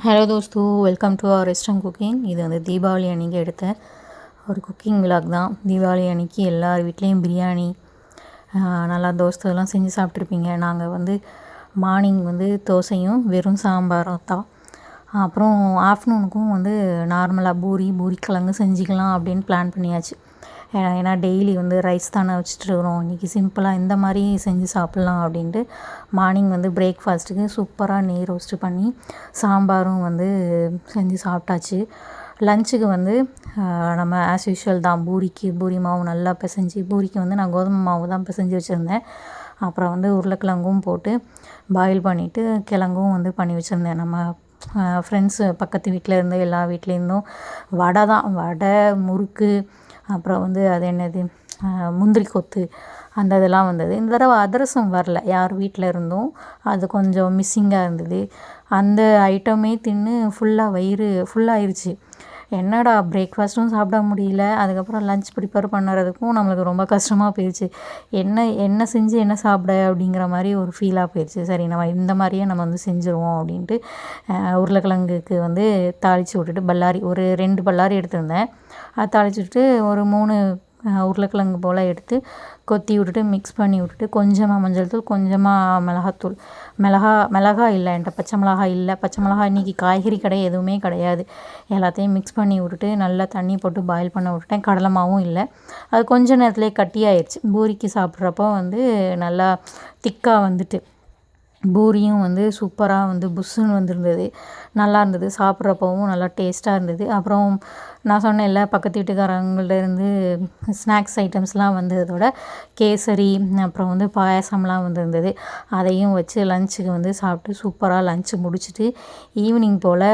Hello தோஸ்து, welcome to our restaurant குக்கிங். இது வந்து தீபாவளி அன்றைக்கி எடுத்த ஒரு குக்கிங் விலாக் தான். தீபாவளி அன்றைக்கி எல்லார் வீட்லேயும் பிரியாணி நல்லா தோசைலாம் செஞ்சு சாப்பிட்ருப்பீங்க. நாங்கள் வந்து மார்னிங் வந்து தோசையும் வெறும் சாம்பாரும் தான். அப்புறம் ஆஃப்டர்நூனுக்கும் வந்து நார்மலாக பூரிக்கிழங்கு செஞ்சுக்கலாம் அப்படின்னு பிளான் பண்ணியாச்சு. ஏன்னா டெய்லி வந்து ரைஸ் தானே வச்சுட்ருக்குறோம், இன்றைக்கி சிம்பிளாக இந்த மாதிரி செஞ்சு சாப்பிட்லாம் அப்படின்ட்டு மார்னிங் வந்து பிரேக்ஃபாஸ்ட்டுக்கு சூப்பராக நெய் ரோஸ்ட்டு பண்ணி சாம்பாரும் வந்து செஞ்சு சாப்பிட்டாச்சு. லஞ்சுக்கு வந்து நம்ம ஆஸ் யூஷுவல் தான், பூரி மாவு நல்லா பிசைஞ்சு, பூரிக்கு வந்து நான் கோதுமை மாவு தான் பிசைஞ்சு வச்சுருந்தேன். அப்புறம் வந்து உருளைக்கிழங்கும் போட்டு பாயில் பண்ணிவிட்டு கிழங்கும் வந்து பண்ணி வச்சுருந்தேன். நம்ம ஃப்ரெண்ட்ஸு பக்கத்து வீட்டில் இருந்து எல்லா வீட்லேருந்தும் வடை முறுக்கு, அப்புறம் வந்து அது என்னது முந்திரி கொத்து அந்த இதெல்லாம் வந்தது. இந்த தடவை அதிரசம் வரல, யார் வீட்டில் இருந்தும். அது கொஞ்சம் மிஸ்ஸிங்காக இருந்தது. அந்த ஐட்டமே தின்னு வயிறு ஃபுல்லாகிருச்சு. என்னடா பிரேக்ஃபாஸ்ட்டும் சாப்பிட முடியல, அதுக்கப்புறம் லஞ்ச் ப்ரிப்பேர் பண்ணுறதுக்கும் நம்மளுக்கு ரொம்ப கஷ்டமாக போயிடுச்சு. என்ன செஞ்சு என்ன சாப்பிட அப்படிங்கிற மாதிரி ஒரு ஃபீலாக போயிடுச்சு. சரி, நம்ம இந்த மாதிரியே நம்ம வந்து செஞ்சுருவோம் அப்படின்ட்டு உருளைக்கிழங்குக்கு வந்து தாளித்து விட்டுட்டு ஒரு 2 பல்லாரி எடுத்திருந்தேன். அதை தாளித்து விட்டுட்டு ஒரு 3 உருளைக்கிழங்கு போல் எடுத்து கொத்தி விட்டுட்டு மிக்ஸ் பண்ணி விட்டுட்டு கொஞ்சமாக மஞ்சள் தூள், கொஞ்சமாக மிளகாத்தூள், மிளகா இல்லை என்கிட்ட, பச்சை மிளகாய் இன்றைக்கி காய்கறி கடை எதுவுமே கிடையாது. எல்லாத்தையும் மிக்ஸ் பண்ணி விட்டுட்டு நல்லா தண்ணி போட்டு பாயில் பண்ண விட்டுட்டேன். கடலை மாவும் இல்லை, அது கொஞ்சம் நேரத்துலேயே கட்டியாயிடுச்சு. பூரிக்கு சாப்பிட்றப்போ வந்து நல்லா திக்காக வந்துட்டு பூரியும் வந்து சூப்பராக வந்து புஷ்ஷுன்னு வந்துருந்தது. நல்லா இருந்தது, சாப்பிட்றப்பவும் நல்லா டேஸ்ட்டாக இருந்தது. அப்புறம் நான் சொன்னேன்ல, பக்கத்து வீட்டுக்காரங்கள்டேருந்து ஸ்நாக்ஸ் ஐட்டம்ஸ்லாம் வந்ததோட கேசரி, அப்புறம் வந்து பாயாசம்லாம் வந்துருந்தது. அதையும் வச்சு லஞ்சுக்கு வந்து சாப்பிட்டு சூப்பராக லஞ்சு முடிச்சுட்டு ஈவினிங் போல்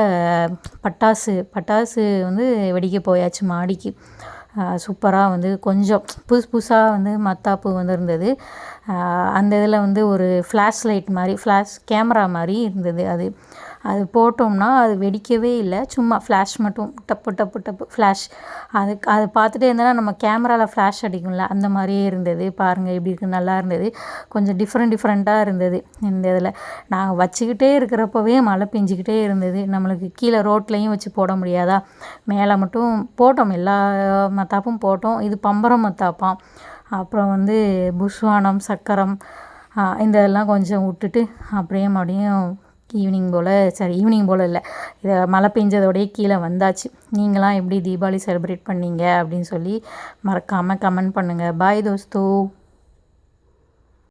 பட்டாசு வந்து வெடிக்க போயாச்சு மாடிக்கு. சூப்பராக வந்து கொஞ்சம் புதுசாக வந்து மத்தாப்பு வந்துருந்தது. அந்த இதில் வந்து ஒரு ஃப்ளாஷ் லைட் மாதிரி, கேமரா மாதிரி இருந்தது. அது போட்டோம்னா அது வெடிக்கவே இல்லை, சும்மா ஃப்ளாஷ் மட்டும் டப்பு ஃப்ளாஷ். அதை பார்த்துட்டே இருந்தேன்னா நம்ம கேமராவில் ஃப்ளாஷ் அடிக்கும்ல, அந்த மாதிரியே இருந்தது. பாருங்கள் எப்படி இருக்குது, நல்லா இருந்தது. கொஞ்சம் டிஃப்ரெண்ட்டாக இருந்தது. இந்த இதில் நாங்கள் வச்சுக்கிட்டே இருக்கிறப்பவே மழை பெஞ்சிக்கிட்டே இருந்தது. நம்மளுக்கு கீழே ரோட்லேயும் வச்சு போட முடியாதா, மேலே மட்டும் போட்டோம். எல்லா மத்தாப்பும் போட்டோம். இது பம்பரம் மத்தாப்பாம். அப்புறம் வந்து புஸ்வானம், சக்கரம், இந்த இதெல்லாம் கொஞ்சம் விட்டுட்டு அப்படியே மறுபடியும் ஈவினிங் போல் இல்லை, இதை மழை பெஞ்சதோடய கீழே வந்தாச்சு. நீங்களாம் எப்படி தீபாவளி செலிப்ரேட் பண்ணீங்க அப்படின்னு சொல்லி மறக்காமல் கமெண்ட் பண்ணுங்கள். பாய் தோஸ்தோ.